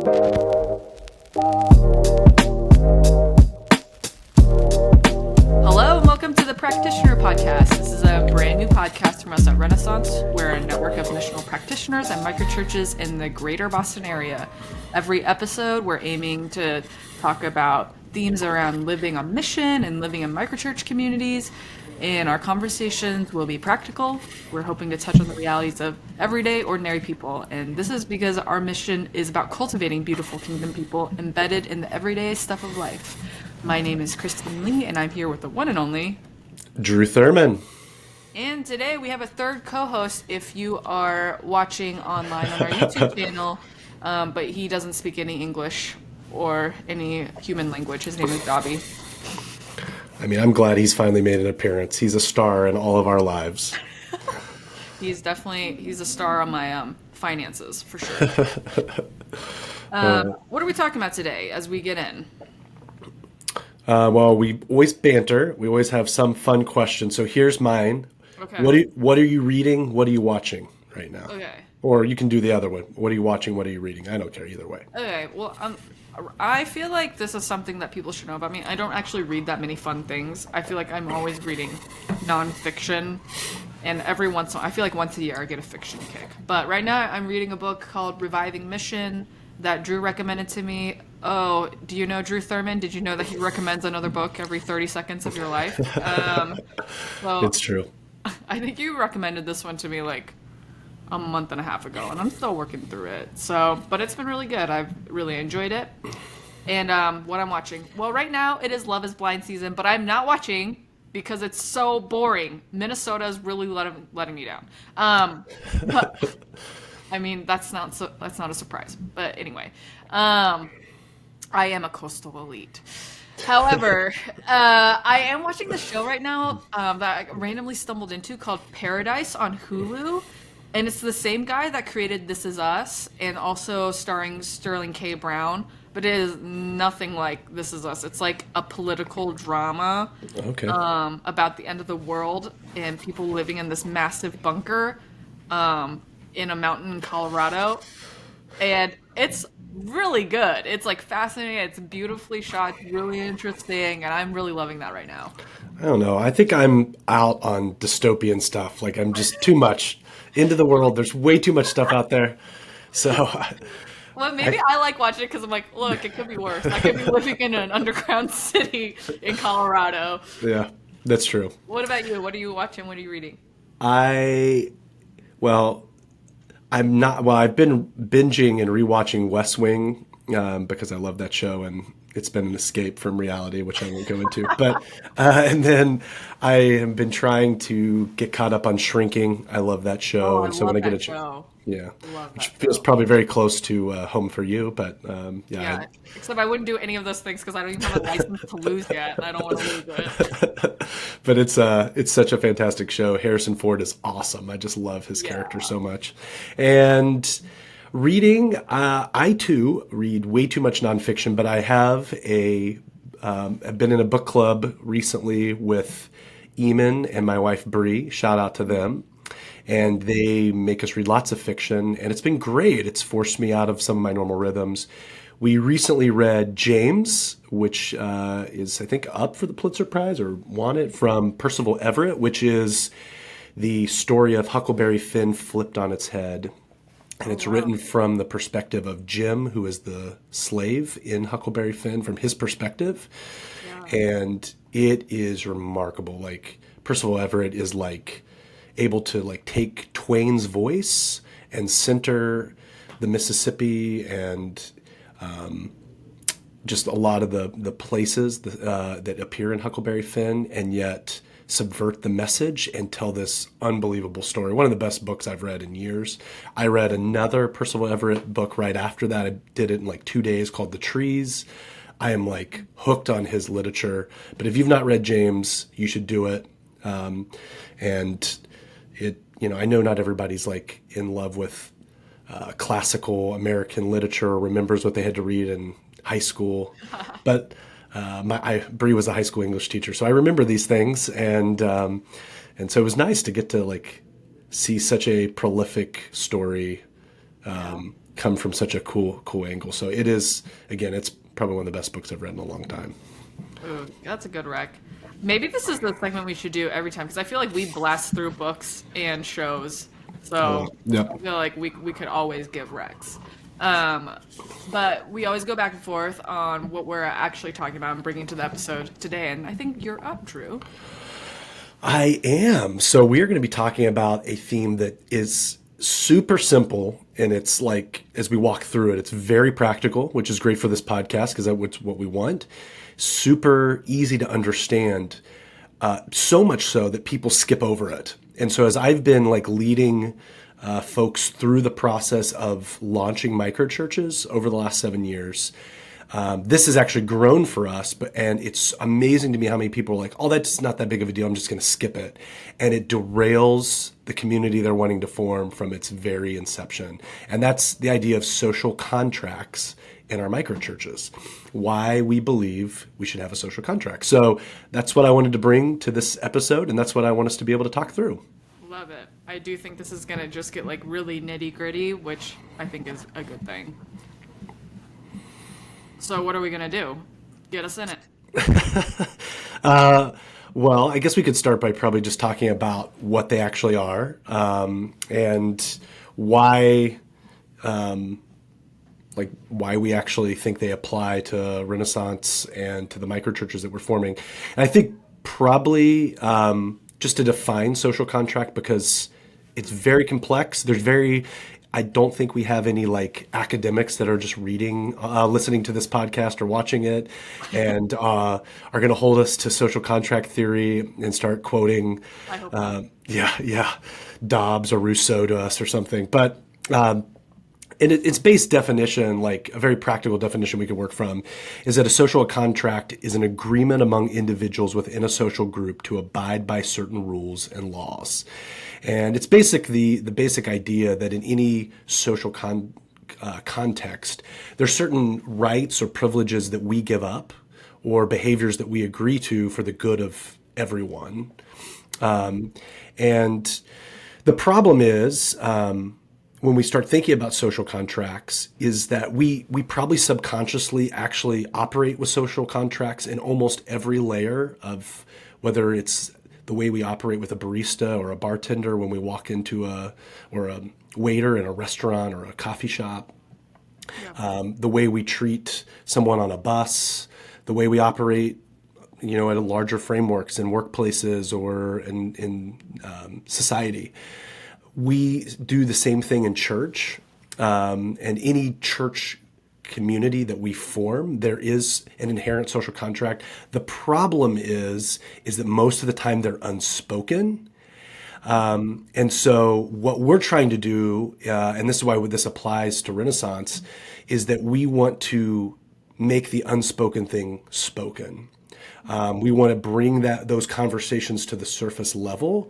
Hello and welcome to the Practitioner podcast. This is a brand new podcast from us at Renaissance. We're a network of missional practitioners and microchurches in the greater Boston area. Every episode, we're aiming to talk about themes around living on mission and living in microchurch communities. And our conversations will be practical. We're hoping to touch on the realities of everyday, ordinary people. And this is because our mission is about cultivating beautiful kingdom people embedded in the everyday stuff of life. My name is Kristen Lee, and I'm here with the one and only Drew Thurman. And today we have a third co-host if you are watching online on our YouTube channel, but he doesn't speak any English or any human language. His name is Dobby. I mean, I'm glad he's finally made an appearance. He's a star in all of our lives. He's a star on my finances, for sure. What are we talking about today as we get in? Well, we always banter. We always have some fun questions. So here's mine. Okay. What are you reading? What are you watching right now? Okay. Or you can do the other one. What are you watching? What are you reading? I don't care either way. Okay, well, I feel like this is something that people should know about me. I don't actually read that many fun things. I feel like I'm always reading nonfiction, and I feel like once a year I get a fiction kick. But right now I'm reading a book called Reviving Mission that Drew recommended to me. Oh, do you know Drew Thurman? Did you know that he recommends another book every 30 seconds of your life? Well, It's true. I think you recommended this one to me like a month and a half ago, and I'm still working through it. So, but it's been really good. I've really enjoyed it. And what I'm watching, well, right now it is Love Is Blind season, but I'm not watching because it's so boring. Minnesota is really letting me down. But, I mean, that's not a surprise. But anyway, I am a coastal elite. However, I am watching the show right now that I randomly stumbled into called Paradise on Hulu. And it's the same guy that created This Is Us and also starring Sterling K. Brown. But it is nothing like This Is Us. It's like a political drama about the end of the world and people living in this massive bunker in a mountain in Colorado. And it's really good. It's like fascinating. It's beautifully shot. It's really interesting. And I'm really loving that right now. I don't know. I think I'm out on dystopian stuff. Like I'm just too much into the world. There's way too much stuff out there. So well, maybe I like watching it because I'm like, look, it could be worse. I could be living in an underground city in Colorado. Yeah, that's true. What about you? What are you watching? What are you reading? I've been binging and rewatching West Wing because I love that show and it's been an escape from reality, which I won't go into. But and then I have been trying to get caught up on Shrinking. I love that show, I love that show. Yeah, Love which that feels show. probably very close to home for you. But Yeah, except I wouldn't do any of those things because I don't even have a license to lose yet. And I don't want to lose it. But it's such a fantastic show. Harrison Ford is awesome. I just love his character so much. And reading, I too read way too much nonfiction, but I have I've been in a book club recently with Eamon and my wife Bree. Shout out to them. And they make us read lots of fiction, and it's been great. It's forced me out of some of my normal rhythms. We recently read James, which is, I think, up for the Pulitzer Prize or won it, from Percival Everett, which is the story of Huckleberry Finn flipped on its head. And it's written from the perspective of Jim, who is the slave in Huckleberry Finn, from his perspective. Yeah. And it is remarkable. Like, Percival Everett is like able to like take Twain's voice and center the Mississippi and just a lot of the places that appear in Huckleberry Finn, and yet subvert the message and tell this unbelievable story. One of the best books I've read in years. I read another Percival Everett book right after that. I did it in like 2 days, called The Trees. I am like hooked on his literature. But if you've not read James, you should do it. And it, I know not everybody's like in love with classical American literature or remembers what they had to read in high school, but Bree was a high school English teacher, so I remember these things, and so it was nice to get to like see such a prolific story come from such a cool angle. So it is, again, it's probably one of the best books I've read in a long time. Ooh, that's a good rec. Maybe this is the segment we should do every time because I feel like we blast through books and shows. So Yep. I feel like we could always give recs. But we always go back and forth on what we're actually talking about and bringing to the episode today. And I think you're up, Drew. I am. So we are going to be talking about a theme that is super simple, and it's like, as we walk through it, it's very practical, which is great for this podcast because that's what we want. Super easy to understand, so much so that people skip over it. And so as I've been like leading folks through the process of launching microchurches over the last 7 years, this has actually grown for us, and it's amazing to me how many people are like, oh, that's not that big of a deal, I'm just going to skip it. And it derails the community they're wanting to form from its very inception. And that's the idea of social contracts in our microchurches, why we believe we should have a social contract. So that's what I wanted to bring to this episode, and that's what I want us to be able to talk through. Love it. I do think this is going to just get like really nitty gritty, which I think is a good thing. So what are we going to do? Get us in it. Well, I guess we could start by probably just talking about what they actually are, and why, why we actually think they apply to Renaissance and to the microchurches that we're forming. And I think probably just to define social contract, because it's very complex. I don't think we have any like academics that are just reading, listening to this podcast or watching it, and are going to hold us to social contract theory and start quoting, I hope not. Dobbs or Rousseau to us or something. But and its base definition, like a very practical definition we can work from, is that a social contract is an agreement among individuals within a social group to abide by certain rules and laws. And it's the basic idea that in any social context, there's certain rights or privileges that we give up or behaviors that we agree to for the good of everyone. And the problem is, when we start thinking about social contracts, is that we probably subconsciously actually operate with social contracts in almost every layer of, whether it's the way we operate with a barista or a bartender when we walk into a waiter in a restaurant or a coffee shop, the way we treat someone on a bus, the way we operate, at a larger frameworks in workplaces or in society. We do the same thing in church, and any church community that we form, there is an inherent social contract. The problem is that most of the time they're unspoken. And so what we're trying to do, and this is why this applies to Renaissance, is that we want to make the unspoken thing spoken. We want to bring those conversations to the surface level,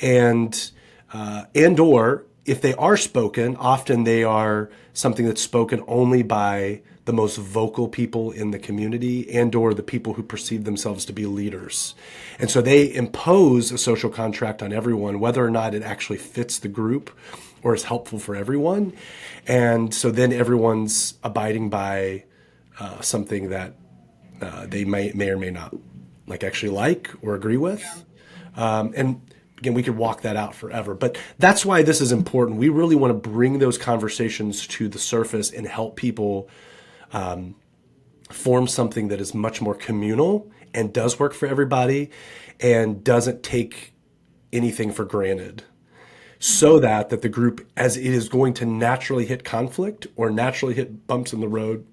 and or if they are spoken, often they are something that's spoken only by the most vocal people in the community and or the people who perceive themselves to be leaders. And so they impose a social contract on everyone, whether or not it actually fits the group or is helpful for everyone. And so then everyone's abiding by something that they may or may not like or agree with. And again, we could walk that out forever, but that's why this is important. We really want to bring those conversations to the surface and help people form something that is much more communal and does work for everybody and doesn't take anything for granted, so that the group, as it is going to naturally hit conflict or naturally hit bumps in the road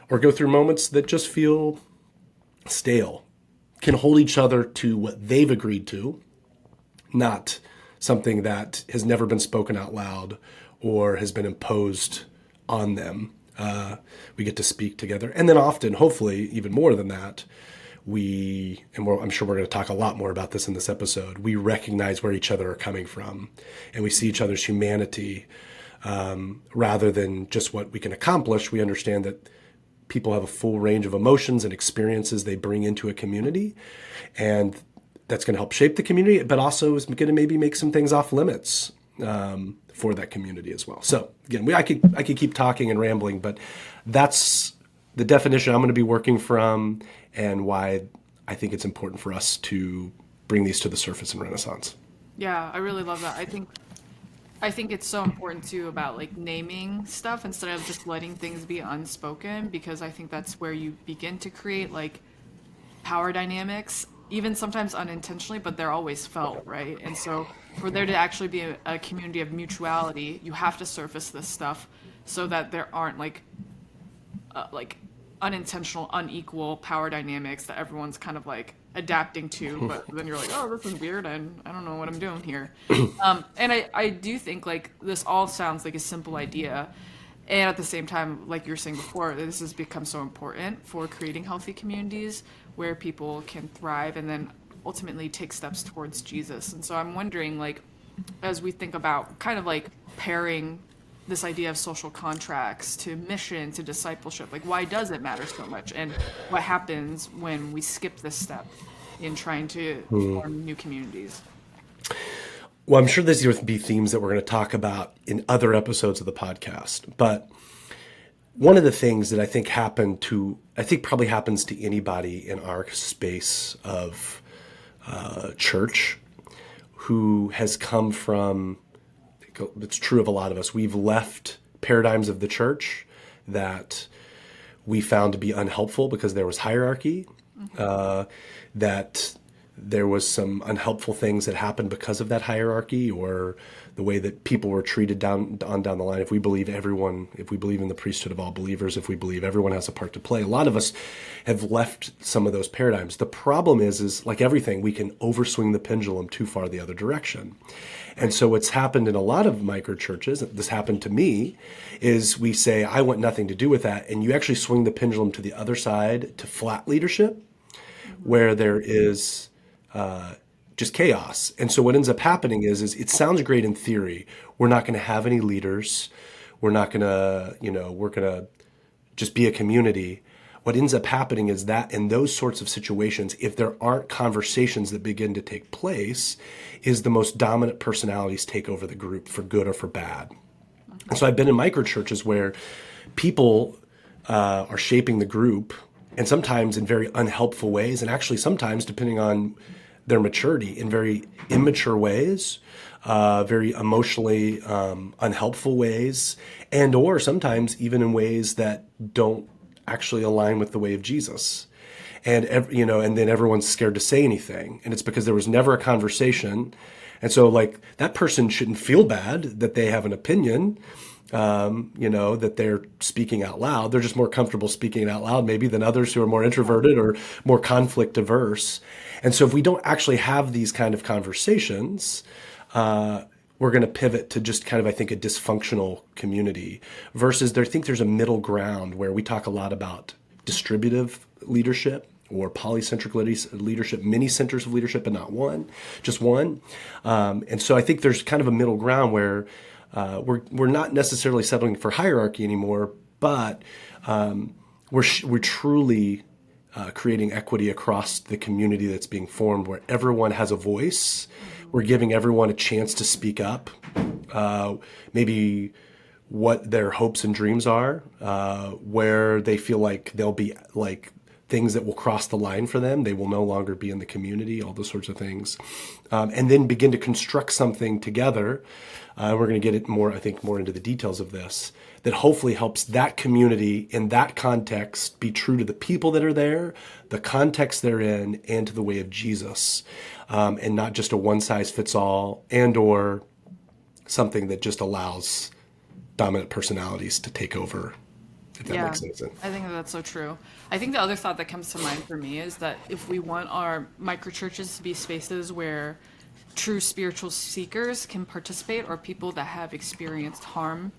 or go through moments that just feel stale, can hold each other to what they've agreed to, not something that has never been spoken out loud or has been imposed on them. We get to speak together. And then often, hopefully, even more than that, I'm sure we're going to talk a lot more about this in this episode, we recognize where each other are coming from, and we see each other's humanity. Rather than just what we can accomplish, we understand that people have a full range of emotions and experiences they bring into a community, and that's going to help shape the community, but also is going to maybe make some things off limits for that community as well. So again, I could keep talking and rambling, but that's the definition I'm going to be working from, and why I think it's important for us to bring these to the surface in Renaissance. Yeah, I really love that. I think it's so important too about like naming stuff instead of just letting things be unspoken, because I think that's where you begin to create like power dynamics, even sometimes unintentionally, but they're always felt, right? And so for there to actually be a community of mutuality, you have to surface this stuff so that there aren't like unintentional, unequal power dynamics that everyone's kind of like adapting to, but then you're like, oh, this is weird, and I don't know what I'm doing here. And I do think like this all sounds like a simple idea. And at the same time, like you were saying before, this has become so important for creating healthy communities where people can thrive and then ultimately take steps towards Jesus. And so I'm wondering, like, as we think about kind of like pairing this idea of social contracts to mission to discipleship, like why does it matter so much, and what happens when we skip this step in trying to form new communities? Well, I'm sure these will be themes that we're going to talk about in other episodes of the podcast. But one of the things that I think probably happens to anybody in our space of church who has come from, it's true of a lot of us, we've left paradigms of the church that we found to be unhelpful because there was hierarchy, that there was some unhelpful things that happened because of that hierarchy, or the way that people were treated down the line. If we believe in the priesthood of all believers, if we believe everyone has a part to play, a lot of us have left some of those paradigms. The problem is like everything, we can overswing the pendulum too far the other direction. And so what's happened in a lot of microchurches, this happened to me, is we say, I want nothing to do with that. And you actually swing the pendulum to the other side, to flat leadership, where there is just chaos. And so what ends up happening is it sounds great in theory. We're not going to have any leaders. We're not going to, we're going to just be a community. What ends up happening is that in those sorts of situations, if there aren't conversations that begin to take place, is the most dominant personalities take over the group for good or for bad. And so I've been in microchurches where people are shaping the group, and sometimes in very unhelpful ways, and actually sometimes, depending on their maturity, in very immature ways, very emotionally unhelpful ways, and or sometimes even in ways that don't actually align with the way of Jesus. And and then everyone's scared to say anything, and it's because there was never a conversation. And so like that person shouldn't feel bad that they have an opinion, that they're speaking out loud. They're just more comfortable speaking out loud maybe than others who are more introverted or more conflict averse. And so if we don't actually have these kind of conversations, we're going to pivot to just kind of, I think, a dysfunctional community, versus I think there's a middle ground where we talk a lot about distributive leadership or polycentric leadership, many centers of leadership, but not one, just one. And so I think there's kind of a middle ground where we're not necessarily settling for hierarchy anymore, but we're truly creating equity across the community that's being formed, where everyone has a voice. We're giving everyone a chance to speak up, maybe what their hopes and dreams are, where they feel like they'll be like things that will cross the line for them. They will no longer be in the community, all those sorts of things. And then begin to construct something together. We're going to get it more into the details of this, that hopefully helps that community in that context be true to the people that are there, the context they're in, and to the way of Jesus, and not just a one-size-fits-all and or something that just allows dominant personalities to take over, if that makes any sense. I think that's so true. I think the other thought that comes to mind for me is that if we want our microchurches to be spaces where true spiritual seekers can participate, or people that have experienced harm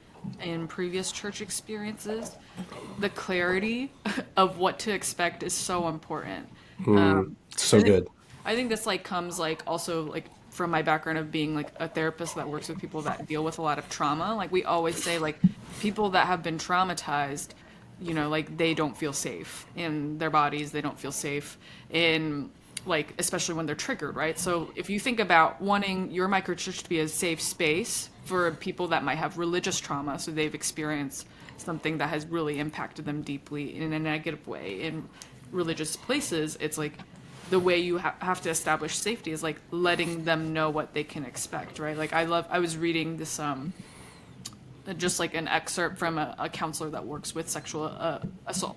in previous church experiences, the clarity of what to expect is so important. So good. I think this comes also from my background of being a therapist that works with people that deal with a lot of trauma. Like we always say, people that have been traumatized, they don't feel safe in their bodies. They don't feel safe in like especially when they're triggered, right? So if you think about wanting your microchurch to be a safe space for people that might have religious trauma, so they've experienced something that has really impacted them deeply in a negative way in religious places, it's like the way you have to establish safety is like letting them know what they can expect, right? Like I was reading this just like an excerpt from a counselor that works with sexual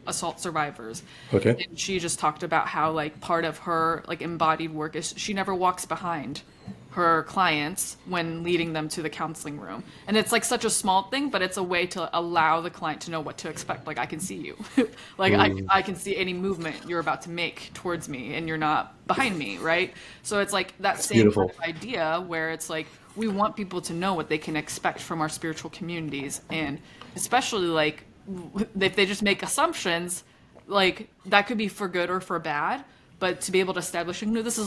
assault survivors. Okay. And she just talked about how like part of her like embodied work is she never walks behind her clients when leading them to the counseling room. And it's like such a small thing, but it's a way to allow the client to know what to expect. Like I can see you. Like I can see any movement you're about to make towards me and you're not behind me, right? So it's like that same kind Beautiful. of idea where it's like we want people to know what they can expect from our spiritual communities, and especially like if they just make assumptions, like that could be for good or for bad, but to be able to establish, you know, this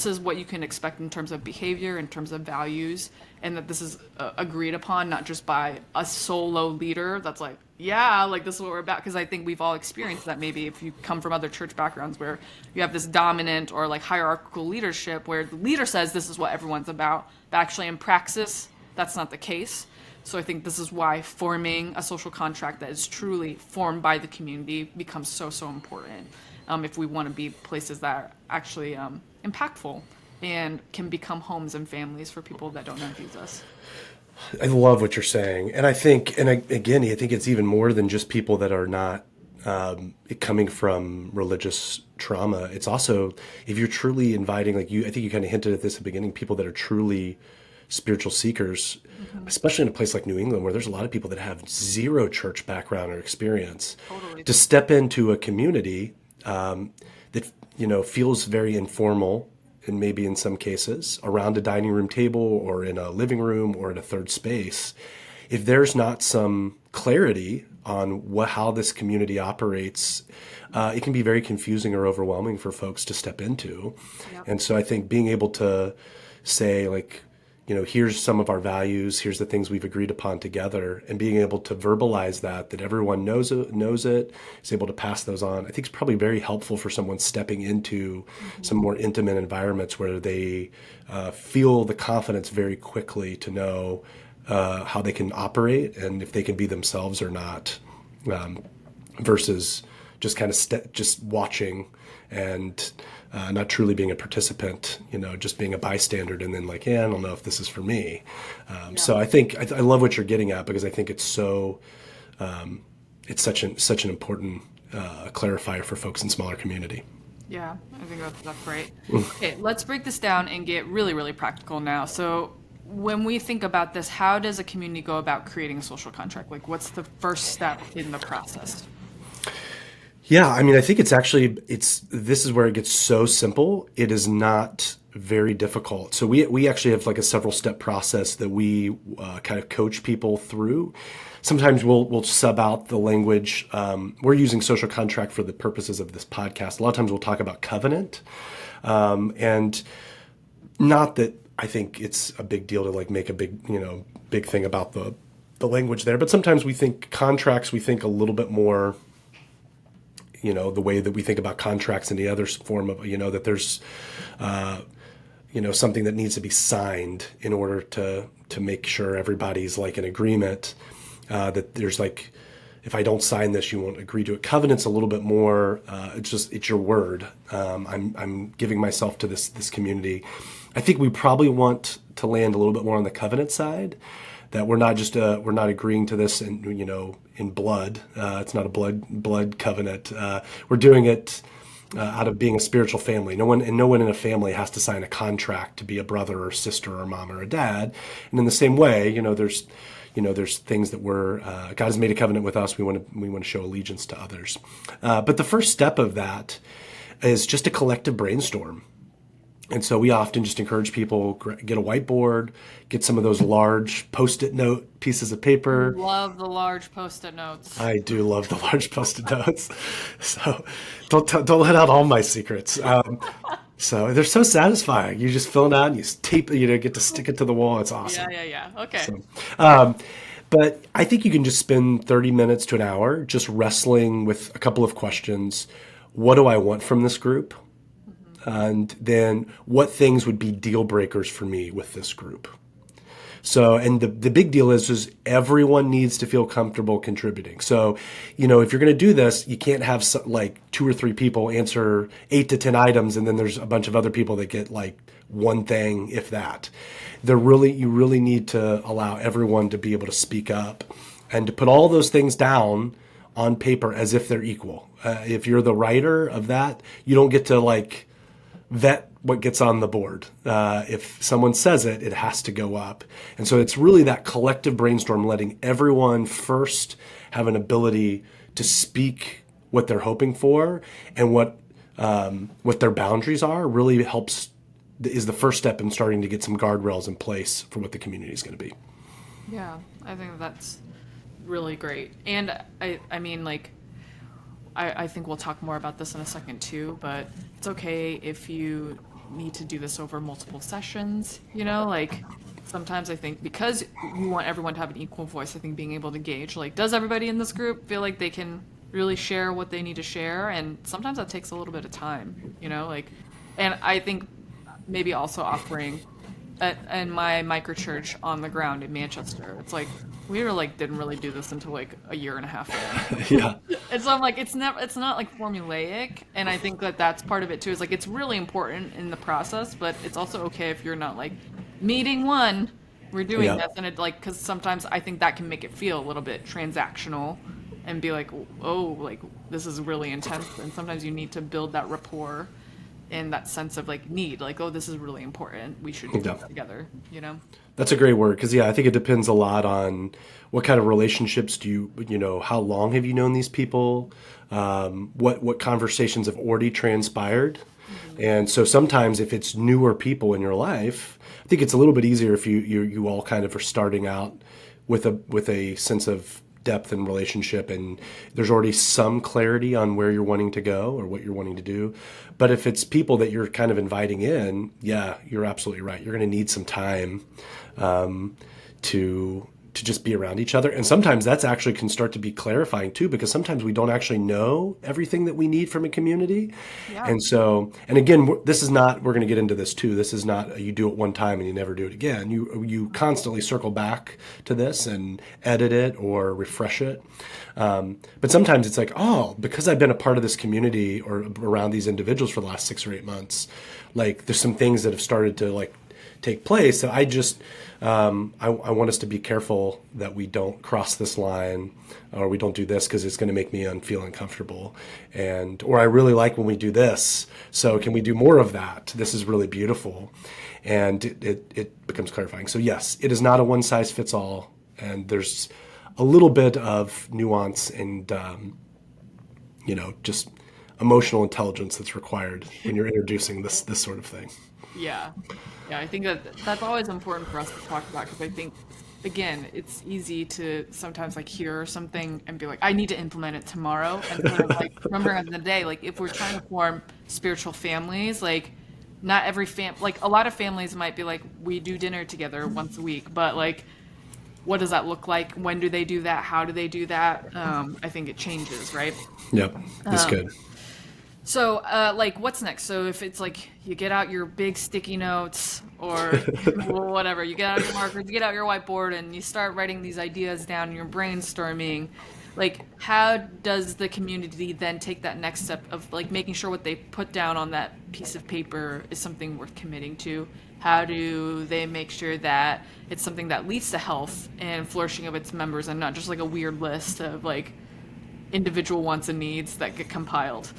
is what you can expect in terms of behavior, in terms of values, and that this is agreed upon not just by a solo leader that's like, yeah, like this is what we're about. Because I think we've all experienced that, maybe if you come from other church backgrounds where you have this dominant or like hierarchical leadership where the leader says this is what everyone's about, but actually in praxis that's not the case. So I think this is why forming a social contract that is truly formed by the community becomes so important, if we want to be places that are actually impactful and can become homes and families for people that don't know Jesus. I love what you're saying. And I think, again, I think it's even more than just people that are not coming from religious trauma. It's also, if you're truly inviting, like I think you kind of hinted at this at the beginning, people that are truly spiritual seekers, especially in a place like New England, where there's a lot of people that have zero church background or experience, Totally. to step into a community that, feels very informal, and maybe in some cases around a dining room table or in a living room or in a third space. If there's not some clarity on how this community operates, it can be very confusing or overwhelming for folks to step into. Yep. And so I think being able to say, like, here's some of our values, here's the things we've agreed upon together, and being able to verbalize that everyone knows it, is able to pass those on, I think is probably very helpful for someone stepping into some more intimate environments where they feel the confidence very quickly to know how they can operate and if they can be themselves or not, versus just kind of just watching and not truly being a participant, just being a bystander and then like, yeah, I don't know if this is for me. So I think I love what you're getting at, because I think it's so, it's such an important clarifier for folks in smaller community. Yeah, I think that's great. Okay, let's break this down and get really, really practical now. So when we think about this, how does a community go about creating a social contract? Like, what's the first step in the process? Yeah, I mean, I think this is where it gets so simple. It is not very difficult. So we actually have like a several step process that we kind of coach people through. Sometimes we'll sub out the language. We're using social contract for the purposes of this podcast. A lot of times we'll talk about covenant, and not that I think it's a big deal to like make a big thing about the language there. But sometimes we think contracts, we think a little bit more, the way that we think about contracts in the other form of, that there's, something that needs to be signed in order to make sure everybody's like in agreement, that there's like, if I don't sign this, you won't agree to it. Covenant's a little bit more, it's your word. I'm giving myself to this community. I think we probably want to land a little bit more on the covenant side, that we're not agreeing to this in blood. It's not a blood covenant. We're doing it out of being a spiritual family. No one in a family has to sign a contract to be a brother or sister or mom or a dad. And in the same way, there's things that God has made a covenant with us. We want to show allegiance to others. But the first step of that is just a collective brainstorm. And so we often just encourage people, get a whiteboard, get some of those large Post-it note pieces of paper. Love the large Post-it notes. I do love the large Post-it notes. So don't let out all my secrets. So they're so satisfying. You just fill it out and you tape it, get to stick it to the wall. It's awesome. Yeah. Okay. So, but I think you can just spend 30 minutes to an hour just wrestling with a couple of questions. What do I want from this group? And then what things would be deal breakers for me with this group. So, and the big deal is everyone needs to feel comfortable contributing. So, if you're going to do this, you can't have like 2 or 3 people answer 8 to 10 items, and then there's a bunch of other people that get like one thing, if that. You really need to allow everyone to be able to speak up and to put all those things down on paper as if they're equal. If you're the writer of that, you don't get to like vet what gets on the board. If someone says it, it has to go up. And so it's really that collective brainstorm, letting everyone first have an ability to speak what they're hoping for and what their boundaries are really is the first step in starting to get some guardrails in place for what the community is going to be. Yeah, I think that's really great. And I mean, like, I think we'll talk more about this in a second too, but it's okay if you need to do this over multiple sessions, like sometimes I think because you want everyone to have an equal voice, I think being able to gauge, like, does everybody in this group feel like they can really share what they need to share? And sometimes that takes a little bit of time, like, and I think maybe also offering in my microchurch on the ground in Manchester, it's like we didn't really do this until like a year and a half ago. Yeah. And so I'm like, it's not like formulaic, and I think that's part of it too. Is like it's really important in the process, but it's also okay if you're not like meeting one, we're doing this, and it like because sometimes I think that can make it feel a little bit transactional, and be like, oh, like this is really intense, and sometimes you need to build that rapport and that sense of like need, like, oh, this is really important, we should do this together, That's a great word, because I think it depends a lot on what kind of relationships do you how long have you known these people, what conversations have already transpired. And so sometimes if it's newer people in your life, I think it's a little bit easier if you all kind of are starting out with a sense of depth and relationship, and there's already some clarity on where you're wanting to go or what you're wanting to do. But if it's people that you're kind of inviting in, yeah, you're absolutely right. You're going to need some time to just be around each other. And sometimes that's actually can start to be clarifying too, because sometimes we don't actually know everything that we need from a community. Yeah. And so, and again, we're going to get into this too. This is not you do it one time and you never do it again. You constantly circle back to this and edit it or refresh it. But sometimes it's like, oh, because I've been a part of this community or around these individuals for the last 6 or 8 months, like there's some things that have started to like take place. So I just, I want us to be careful that we don't cross this line or we don't do this because it's going to make me feel uncomfortable. Or I really like when we do this. So can we do more of that? This is really beautiful. And it becomes clarifying. So yes, it is not a one size fits all. And there's a little bit of nuance and, just emotional intelligence that's required when you're introducing this sort of thing. Yeah, I think that's always important for us to talk about, because I think, again, it's easy to sometimes like hear something and be like, I need to implement it tomorrow. And sort of like remember in the day, like if we're trying to form spiritual families, like not every like a lot of families might be like, we do dinner together once a week, but like, what does that look like? When do they do that? How do they do that? I think it changes, right? Yep, that's good. So, like, what's next? So if it's like you get out your big sticky notes or whatever, you get out your markers, you get out your whiteboard, and you start writing these ideas down, and you're brainstorming, like, how does the community then take that next step of, like, making sure what they put down on that piece of paper is something worth committing to? How do they make sure that it's something that leads to health and flourishing of its members and not just, like, a weird list of, like, individual wants and needs that get compiled?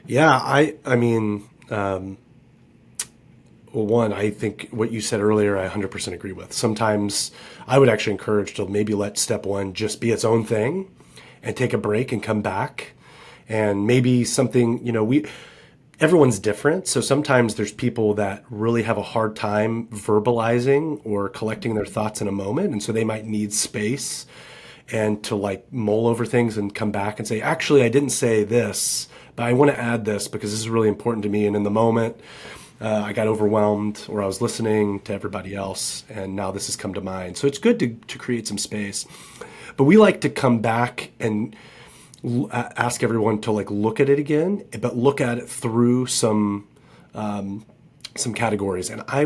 Yeah, I mean, well, one, I think what you said earlier, I 100% agree with. Sometimes I would actually encourage to maybe let step one just be its own thing and take a break and come back. And maybe something, everyone's different. So sometimes there's people that really have a hard time verbalizing or collecting their thoughts in a moment. And so they might need space and to like mull over things and come back and say, actually, I didn't say this, but I want to add this because this is really important to me. And in the moment, I got overwhelmed or I was listening to everybody else, and now this has come to mind. So it's good to create some space. But we like to come back and ask everyone to like look at it again, but look at it through some categories. And I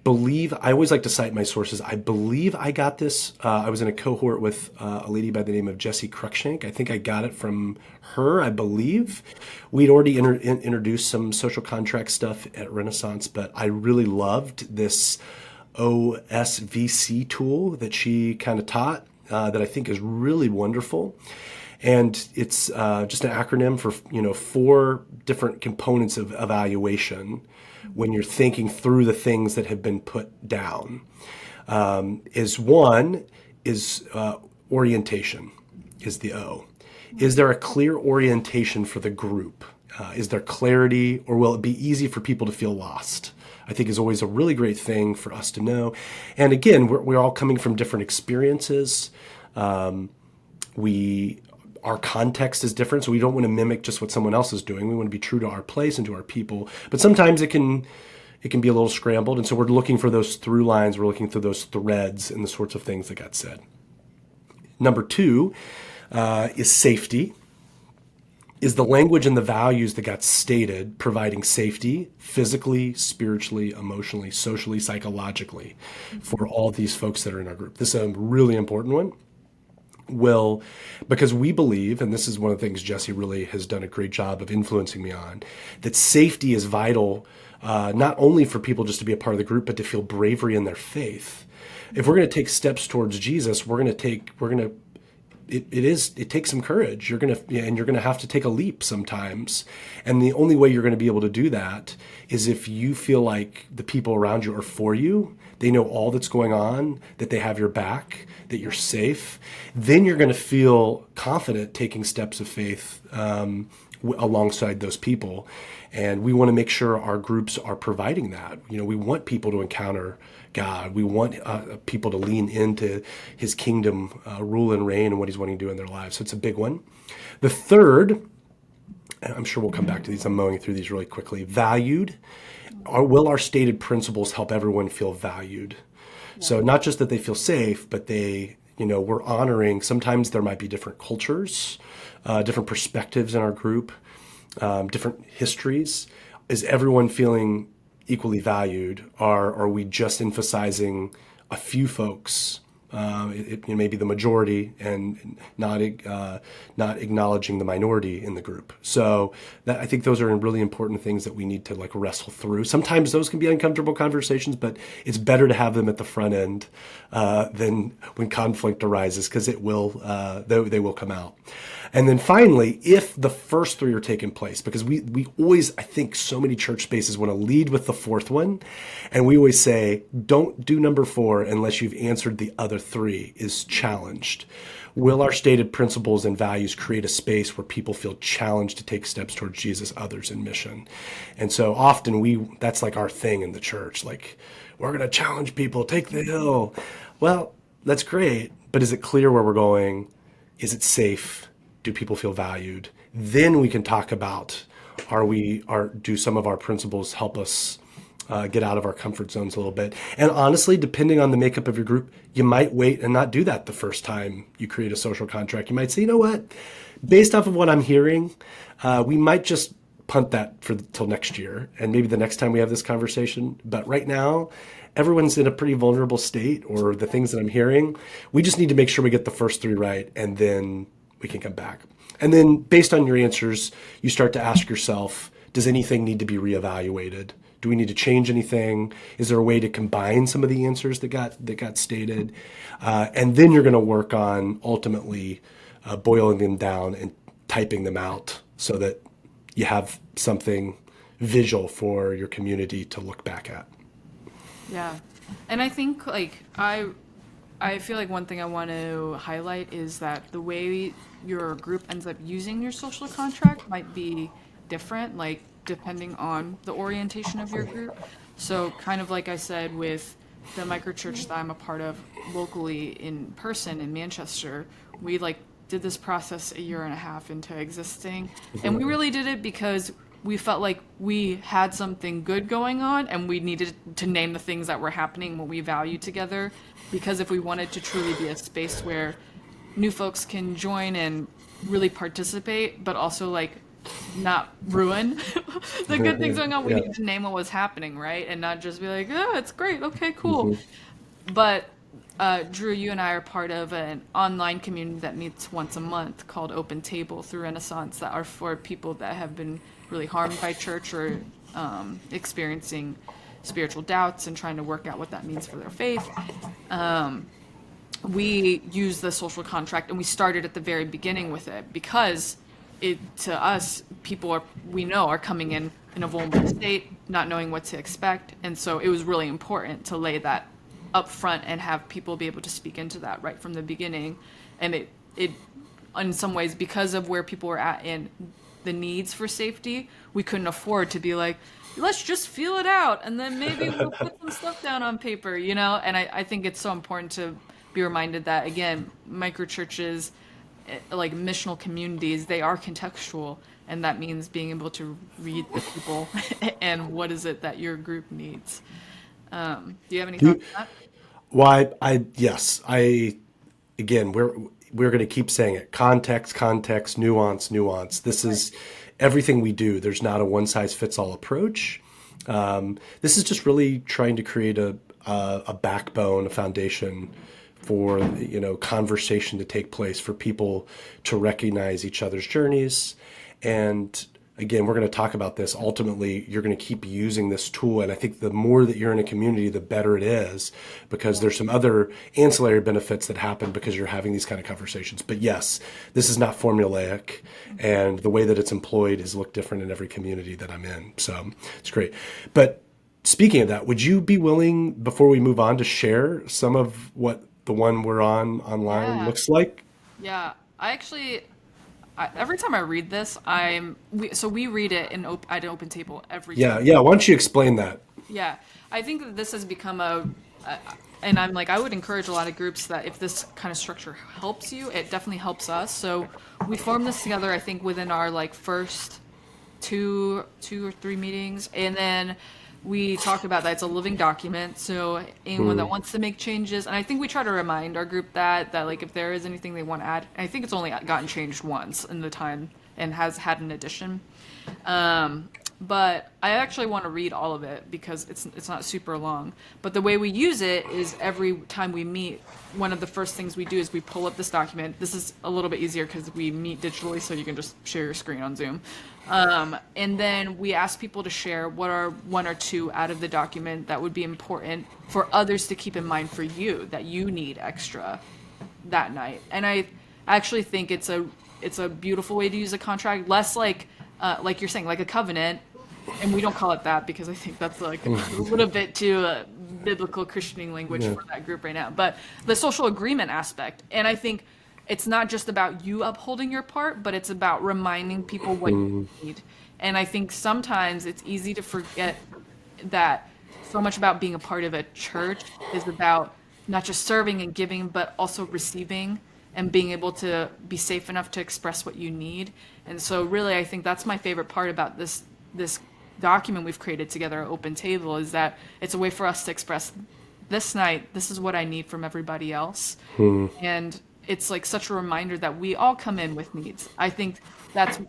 always like to cite my sources. I believe I got this. I was in a cohort with a lady by the name of Jessie Cruikshank. I think I got it from her, I believe. We'd already introduced some social contract stuff at Renaissance, but I really loved this OSVC tool that she kind of taught that I think is really wonderful. And it's just an acronym for, 4 different components of evaluation when you're thinking through the things that have been put down. One is orientation is the O. Is there a clear orientation for the group? Is there clarity, or will it be easy for people to feel lost? I think is always a really great thing for us to know. And again, we're all coming from different experiences. Our context is different, so we don't want to mimic just what someone else is doing. We want to be true to our place and to our people. But sometimes it can be a little scrambled, and so we're looking for those through lines. We're looking through those threads and the sorts of things that got said. Number 2 is safety. Is the language and the values that got stated providing safety physically, spiritually, emotionally, socially, psychologically for all these folks that are in our group? This is a really important one. Because we believe, and this is one of the things Jesse really has done a great job of influencing me on, that safety is vital, not only for people just to be a part of the group, but to feel bravery in their faith. If we're going to take steps towards Jesus, it takes some courage. You're going to have to take a leap sometimes. And the only way you're going to be able to do that is if you feel like the people around you are for you. They know all that's going on, that they have your back, that you're safe. Then you're going to feel confident taking steps of faith alongside those people. And we want to make sure our groups are providing that. We want people to encounter God. We want people to lean into his kingdom, rule and reign, and what he's wanting to do in their lives. So it's a big one. The third, and I'm sure we'll come back to these. I'm mowing through these really quickly. Valued. Will our stated principles help everyone feel valued? Yeah. So not just that they feel safe, but we're honoring, sometimes there might be different cultures, different perspectives in our group, different histories. Is everyone feeling equally valued? Are we just emphasizing a few folks? It may be the majority and not acknowledging the minority in the group. So I think those are really important things that we need to wrestle through. Sometimes those can be uncomfortable conversations, but it's better to have them at the front end than when conflict arises, because they will come out. And then finally, if the first 3 are taking place, because we always, I think so many church spaces want to lead with the 4th one. And we always say, don't do number 4 unless you've answered the other 3 is challenged. Will our stated principles and values create a space where people feel challenged to take steps towards Jesus, others, and mission? And so often that's like our thing in the church. We're going to challenge people, take the hill. Well, that's great. But is it clear where we're going? Is it safe? Do people feel valued? Then we can talk about, do some of our principles help us get out of our comfort zones a little bit? And honestly, depending on the makeup of your group, you might wait and not do that the first time you create a social contract. You might say, you know what, based off of what I'm hearing, we might just punt that till next year. And maybe the next time we have this conversation. But right now, everyone's in a pretty vulnerable state, or the things that I'm hearing, we just need to make sure we get the first 3 right, and then we can come back. And then based on your answers, you start to ask yourself, does anything need to be reevaluated? Do we need to change anything? Is there a way to combine some of the answers that got stated? And then you're going to work on ultimately boiling them down and typing them out so that you have something visual for your community to look back at. Yeah. And I think I feel like one thing I want to highlight is that the way your group ends up using your social contract might be different, depending on the orientation of your group. So kind of like I said with the microchurch that I'm a part of locally in person in Manchester, we did this process a year and a half into existing. And we really did it because we felt like we had something good going on, and we needed to name the things that were happening, what we value together. Because if we wanted to truly be a space where new folks can join and really participate, but also like not ruin the good things going on. We Yeah. need to name what was happening, right? And not just be like, oh, it's great. Okay, cool. Hmm. But Drew, you and I are part of an online community that meets once a month called Open Table through Renaissance that are for people that have been really harmed by church or experiencing spiritual doubts and trying to work out what that means for their faith. We use the social contract, and we started at the very beginning with it because it to us people are we know are coming in a vulnerable state, not knowing what to expect, and so it was really important to lay that up front and have people be able to speak into that right from the beginning. And it in some ways, because of where people were at in the needs for safety, we couldn't afford to be like, let's just feel it out and then maybe we'll put some stuff down on paper, you know? And I think it's so important to be reminded that, again, microchurches, like missional communities, they are contextual. And that means being able to read the people and what is it that your group needs. Do you have any Do thoughts you, on that? why? Yes. Again, we're going to keep saying it. Context, context, nuance, nuance. This Right. is everything we do. There's not a one size fits all approach. This is just really trying to create a backbone, a foundation for conversation to take place, for people to recognize each other's journeys. And again, we're going to talk about this. Ultimately, you're going to keep using this tool, and I think the more that you're in a community, the better it is, because there's some other ancillary benefits that happen because you're having these kind of conversations. But yes, this is not formulaic, and the way that it's employed is look different in every community that I'm in. So it's great. But speaking of that, would you be willing, before we move on, to share some of what the one we're on online Yeah. looks like? Yeah. I actually, every time I read this, so we read it at an open table every Yeah, time. yeah. Why don't you explain that? Yeah, I think that this has become a and I'm like, I would encourage a lot of groups that if this kind of structure helps you, it definitely helps us. So we formed this together, I think, within our like first two or three meetings, and then we talked about that it's a living document. So anyone that wants to make changes, and I think we try to remind our group that like if there is anything they want to add, I think it's only gotten changed once in the time and has had an addition. But I actually want to read all of it because it's not super long. But the way we use it is every time we meet, one of the first things we do is we pull up this document. This is a little bit easier because we meet digitally, so you can just share your screen on Zoom. And then we ask people to share what are one or two out of the document that would be important for others to keep in mind for you that you need extra that night. And I actually think it's a beautiful way to use a contract, less like you're saying, like a covenant. And we don't call it that because I think that's like a little bit too biblical Christianing language Yeah. for that group right now. But the social agreement aspect, and I think it's not just about you upholding your part, but it's about reminding people what you need. And I think sometimes it's easy to forget that so much about being a part of a church is about not just serving and giving, but also receiving and being able to be safe enough to express what you need. And so really, I think that's my favorite part about this document we've created together at Open Table, is that it's a way for us to express, this night, this is what I need from everybody else. And it's like such a reminder that we all come in with needs. I think that's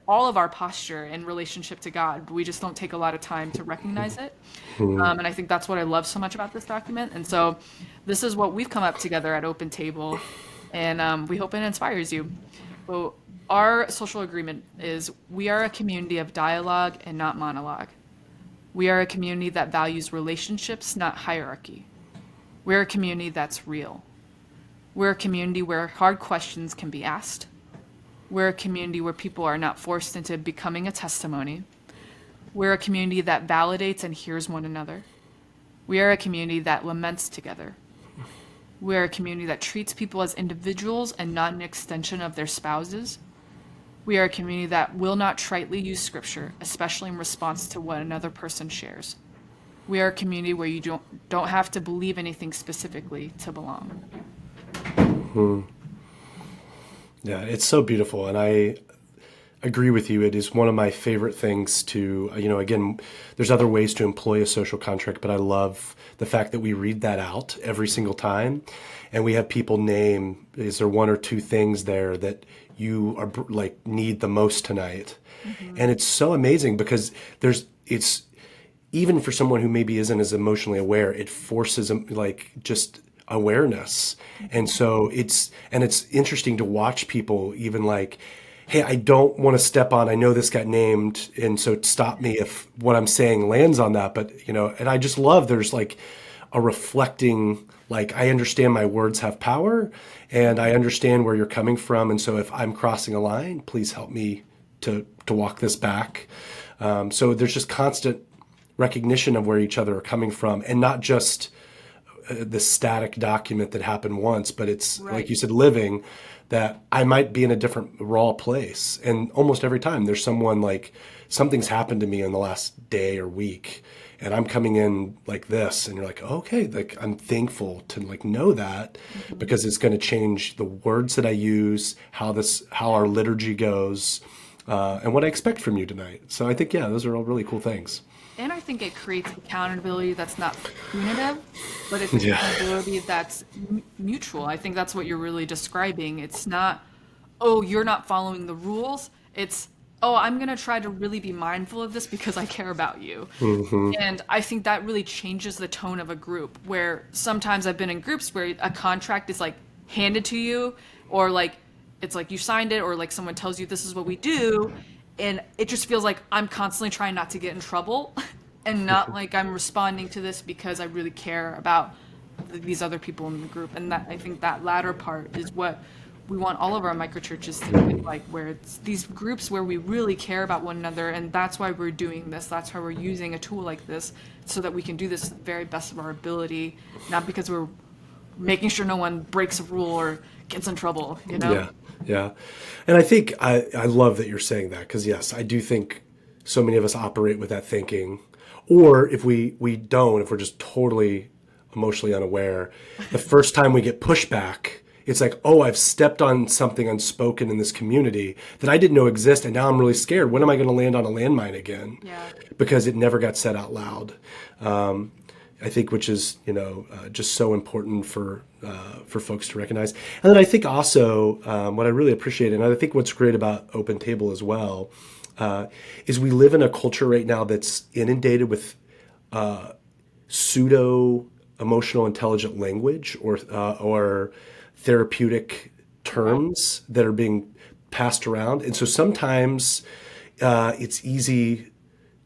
all of our posture in relationship to God, but we just don't take a lot of time to recognize it. And I think that's what I love so much about this document. And so this is what we've come up together at Open Table, and we hope it inspires you. Well, our social agreement is we are a community of dialogue and not monologue. We are a community that values relationships, not hierarchy. We're a community that's real. We're a community where hard questions can be asked. We're a community where people are not forced into becoming a testimony. We're a community that validates and hears one another. We are a community that laments together. We're a community that treats people as individuals and not an extension of their spouses. We are a community that will not tritely use scripture, especially in response to what another person shares. We are a community where you don't have to believe anything specifically to belong. Yeah, it's so beautiful, and agree with you. It is one of my favorite things to, again, there's other ways to employ a social contract, but I love the fact that we read that out every single time. And we have people name, is there one or two things there that you are like need the most tonight? And it's so amazing because it's even for someone who maybe isn't as emotionally aware, it forces like just awareness. And so it's interesting to watch people even like, hey, I don't want to step on, I know this got named, and so stop me if what I'm saying lands on that. But, and I just love there's like a reflecting, like, I understand my words have power and I understand where you're coming from. And so if I'm crossing a line, please help me to walk this back. So there's just constant recognition of where each other are coming from, and not just the static document that happened once, but it's Right. like you said, living, that I might be in a different raw place. And almost every time there's someone like something's happened to me in the last day or week and I'm coming in like this, and you're like, okay, like I'm thankful to like know that because it's going to change the words that I use, how our liturgy goes, and what I expect from you tonight. So I think, yeah, those are all really cool things. And I think it creates accountability that's not punitive, but it's Yeah. accountability that's mutual. I think that's what you're really describing. It's not, oh, you're not following the rules. It's, oh, I'm going to try to really be mindful of this because I care about you. And I think that really changes the tone of a group, where sometimes I've been in groups where a contract is like handed to you, or like it's like you signed it, or like someone tells you this is what we do, and it just feels like I'm constantly trying not to get in trouble and not like I'm responding to this because I really care about these other people in the group. And that, I think that latter part is what we want all of our microchurches to be like, where it's these groups where we really care about one another, and that's why we're doing this. That's why we're using a tool like this, so that we can do this to the very best of our ability, not because we're making sure no one breaks a rule or gets in trouble, you know? Yeah, yeah. And I think I love that you're saying that, because yes, I do think so many of us operate with that thinking. Or if we don't, if we're just totally emotionally unaware, the first time we get pushback, it's like, oh, I've stepped on something unspoken in this community that I didn't know exist, and now I'm really scared. When am I going to land on a landmine again? Yeah. Because it never got said out loud. I think, which is just so important for folks to recognize. And then I think also what I really appreciate, and I think what's great about Open Table as well, is we live in a culture right now that's inundated with pseudo emotional intelligent language, or therapeutic terms that are being passed around. And so sometimes it's easy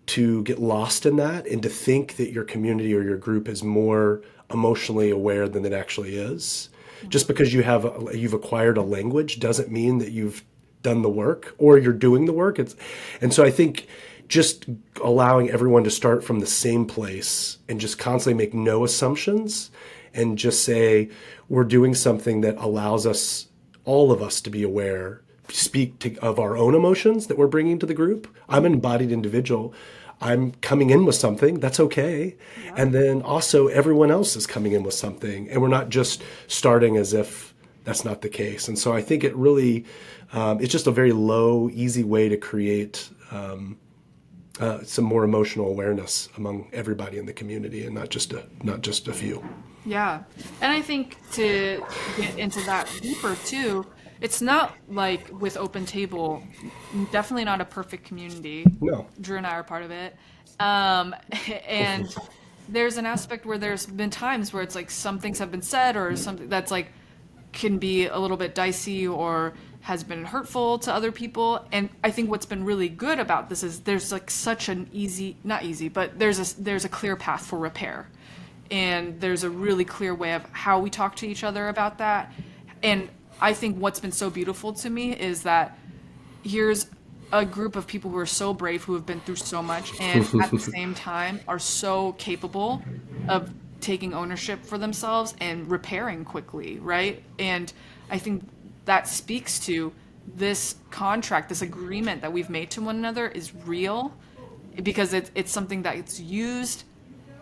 to get lost in that and to think that your community or your group is more emotionally aware than it actually is. Just because you've acquired a language doesn't mean that you've done the work or you're doing the work. And so I think just allowing everyone to start from the same place and just constantly make no assumptions and just say, we're doing something that allows us, all of us, to be aware, of our own emotions that we're bringing to the group. I'm an embodied individual. I'm coming in with something. That's okay. Yeah. And then also everyone else is coming in with something. And we're not just starting as if that's not the case. And so I think it really, it's just a very low, easy way to create some more emotional awareness among everybody in the community, and not just a few. Yeah. And I think to get into that deeper too, it's not like with Open Table, definitely not a perfect community. No. Drew and I are part of it. And there's an aspect where there's been times where it's like some things have been said, or something that's like can be a little bit dicey or has been hurtful to other people. And I think what's been really good about this is there's like such an not easy, but there's a clear path for repair. And there's a really clear way of how we talk to each other about that. And I think what's been so beautiful to me is that here's a group of people who are so brave, who have been through so much, and at the same time are so capable of taking ownership for themselves and repairing quickly, right? And I think that speaks to this contract, this agreement that we've made to one another is real, because it's something that it's used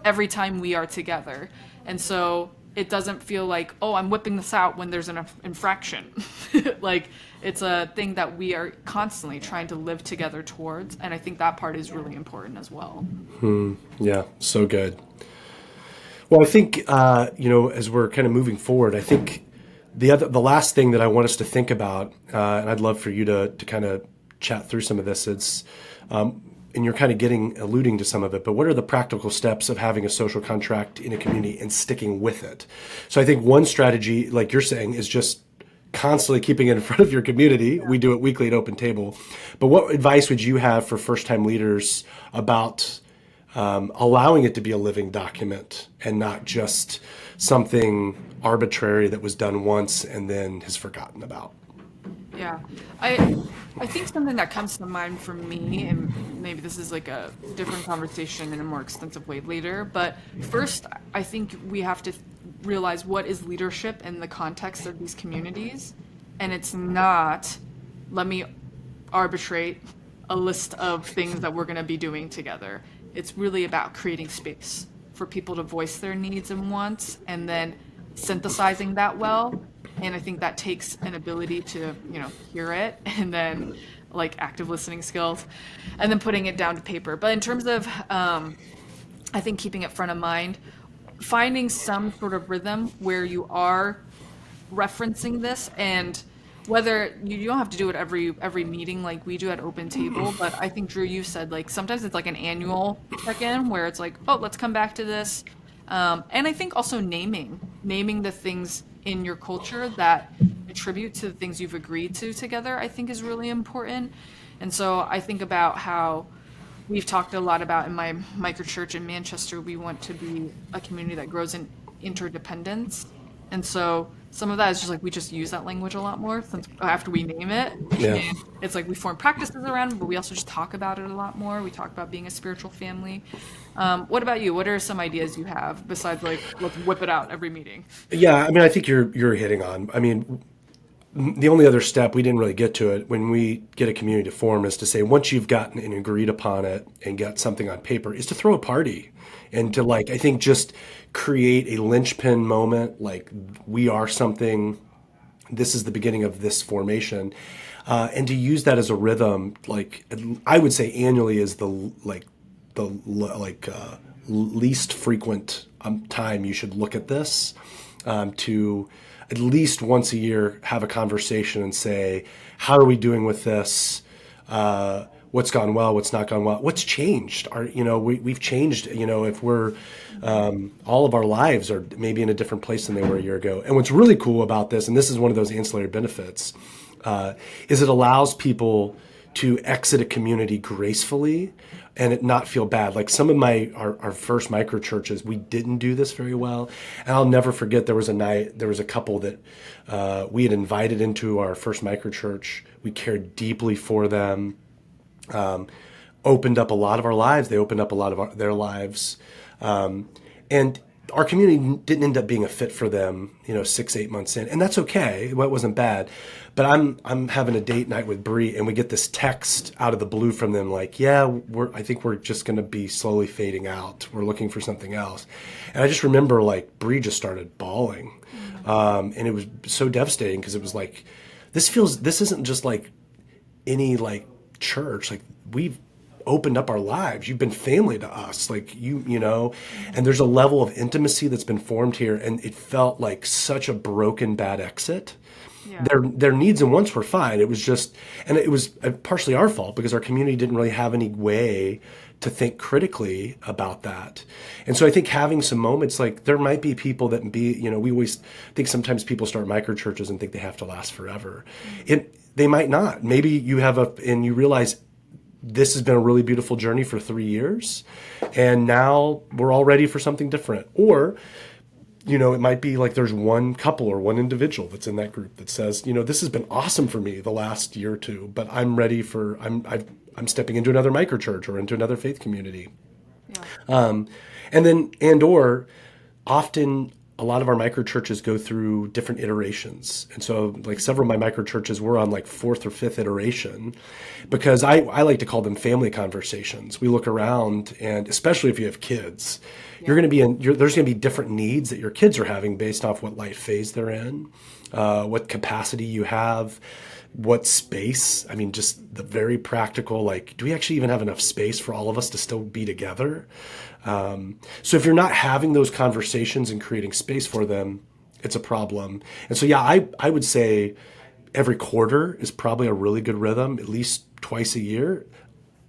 every time we are together. And so it doesn't feel like, oh, I'm whipping this out when there's an infraction. Like, it's a thing that we are constantly trying to live together towards. And I think that part is really important as well. Yeah, so good. Well, I think as we're kind of moving forward, I think the last thing that I want us to think about, and I'd love for you to kind of chat through some of this. It's and you're kind of alluding to some of it, but what are the practical steps of having a social contract in a community and sticking with it? So I think one strategy, like you're saying, is just constantly keeping it in front of your community. Yeah. We do it weekly at Open Table. But what advice would you have for first-time leaders about allowing it to be a living document and not just something arbitrary that was done once and then is forgotten about? Yeah, I think something that comes to mind for me, and maybe this is like a different conversation in a more extensive way later, but first, I think we have to realize what is leadership in the context of these communities, and it's not, let me arbitrate a list of things that we're going to be doing together. It's really about creating space for people to voice their needs and wants, and then synthesizing that well. And I think that takes an ability to, hear it, and then like active listening skills, and then putting it down to paper. But in terms of, I think keeping it front of mind, finding some sort of rhythm where you are referencing this, and whether you don't have to do it every meeting like we do at Open Table, but I think Drew, you said like sometimes it's like an annual check-in where it's like, oh, let's come back to this. And I think also naming the things in your culture that attribute to the things you've agreed to together, I think is really important. And so I think about how we've talked a lot about in my microchurch in Manchester, we want to be a community that grows in interdependence. And so some of that is just like we just use that language a lot more since after we name it. Yeah. And it's like we form practices around it, but we also just talk about it a lot more. We talk about being a spiritual family. What about you? What are some ideas you have besides like let's whip it out every meeting? Yeah, I mean, I think you're hitting on. I mean, the only other step, we didn't really get to it, when we get a community to form, is to say once you've gotten and agreed upon it and got something on paper, is to throw a party and to I think just create a linchpin moment, like we are something, this is the beginning of this formation, and to use that as a rhythm, like I would say annually is the least frequent time you should look at this, to at least once a year have a conversation and say, how are we doing with this? What's gone well, what's not gone well, what's changed? We've changed, if we're, all of our lives are maybe in a different place than they were a year ago. And what's really cool about this, and this is one of those ancillary benefits, is it allows people to exit a community gracefully and it not feel bad. Like some of our first microchurches, we didn't do this very well. And I'll never forget, there was a couple that we had invited into our first microchurch. We cared deeply for them, opened up a lot of our lives. They opened up a lot of their lives. And our community didn't end up being a fit for them, 6-8 months in. And that's okay. It wasn't bad. But I'm having a date night with Bree, and we get this text out of the blue from them, like, yeah, I think we're just going to be slowly fading out. We're looking for something else. And I just remember, like, Bree just started bawling. And it was so devastating because it was like, this isn't just like any like church. Like, we've opened up our lives. You've been family to us, like and there's a level of intimacy that's been formed here. And it felt like such a broken, bad exit. Yeah. Their needs and wants were fine. It was just, and it was partially our fault because our community didn't really have any way to think critically about that. And so I think having some moments, like there might be people that we always think sometimes people start microchurches and think they have to last forever. They might not. Maybe you and you realize this has been a really beautiful journey for 3 years, and now we're all ready for something different. Or, it might be like there's one couple or one individual that's in that group that says, this has been awesome for me the last year or two, but I'm ready I'm stepping into another microchurch or into another faith community. Yeah. Or often a lot of our microchurches go through different iterations. And so like several of my microchurches were on like fourth or fifth iteration because I like to call them family conversations. We look around, and especially if you have kids, you're going to be there's going to be different needs that your kids are having based off what life phase they're in, what capacity you have, what space. I mean, just the very practical, like, do we actually even have enough space for all of us to still be together? So if you're not having those conversations and creating space for them, it's a problem. And so, yeah, I would say every quarter is probably a really good rhythm, at least twice a year.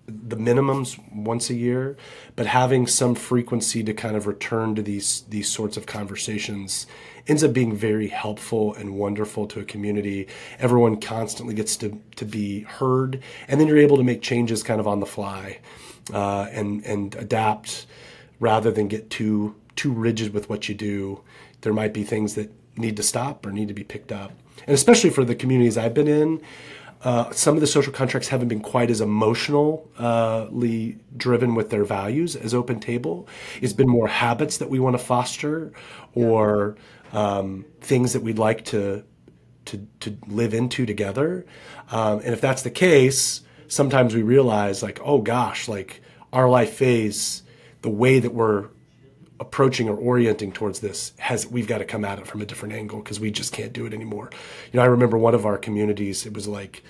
The minimum's once a year, but having some frequency to kind of return to these sorts of conversations ends up being very helpful and wonderful to a community. Everyone constantly gets to be heard, and then you're able to make changes kind of on the fly, and adapt rather than get too rigid with what you do. There might be things that need to stop or need to be picked up. And especially for the communities I've been in, some of the social contracts haven't been quite as emotionally driven with their values as Open Table. It's been more habits that we want to foster, or things that we'd like to live into together. And if that's the case, sometimes we realize like, oh gosh, like our life phase, the way that we're approaching or orienting towards this we've got to come at it from a different angle because we just can't do it anymore. I remember one of our communities, it was like,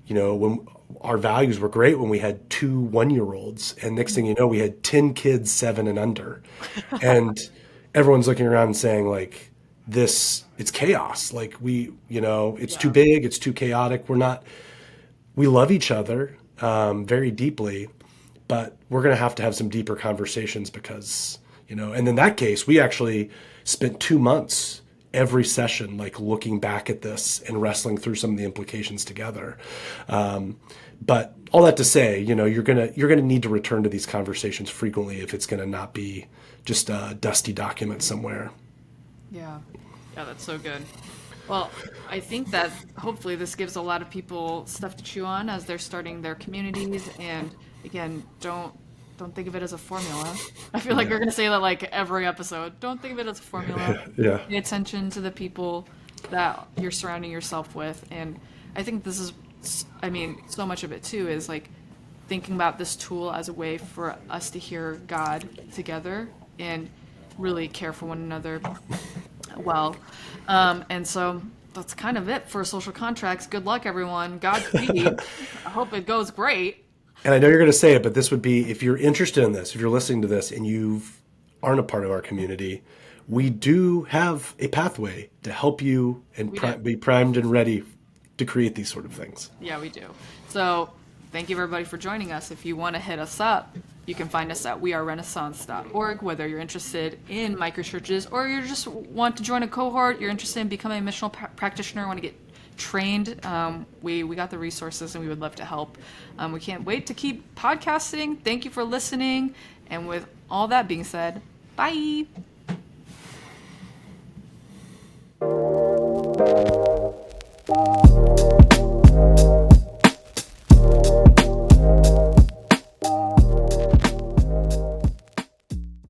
when our values were great when we had 2 1-year-olds, and next thing you know, we had 10 kids 7 and under. And everyone's looking around and saying like, it's chaos. Like it's too big, it's too chaotic. We love each other very deeply, but we're going to have some deeper conversations because, and in that case, we actually spent 2 months every session, like looking back at this and wrestling through some of the implications together. But all that to say, you're going to need to return to these conversations frequently if it's going to not be just a dusty document somewhere. Yeah, that's so good. Well, I think that hopefully this gives a lot of people stuff to chew on as they're starting their communities. And again, don't think of it as a formula. I feel like we're going to say that like every episode. Don't think of it as a formula. Yeah. Pay attention to the people that you're surrounding yourself with. And I think this is, so much of it too is like thinking about this tool as a way for us to hear God together and really care for one another well. And so that's kind of it for social contracts. Good luck, everyone. Godspeed. I hope it goes great. And I know you're going to say it, but this would be, if you're interested in this, if you're listening to this and you aren't a part of our community, we do have a pathway to help you and be primed and ready to create these sort of things. Yeah, we do. So thank you, everybody, for joining us. If you want to hit us up, you can find us at wearerenaissance.org, whether you're interested in microchurches or you just want to join a cohort, you're interested in becoming a missional practitioner, want to get trained. We got the resources and we would love to help. We can't wait to keep podcasting. Thank you for listening. And with all that being said, bye.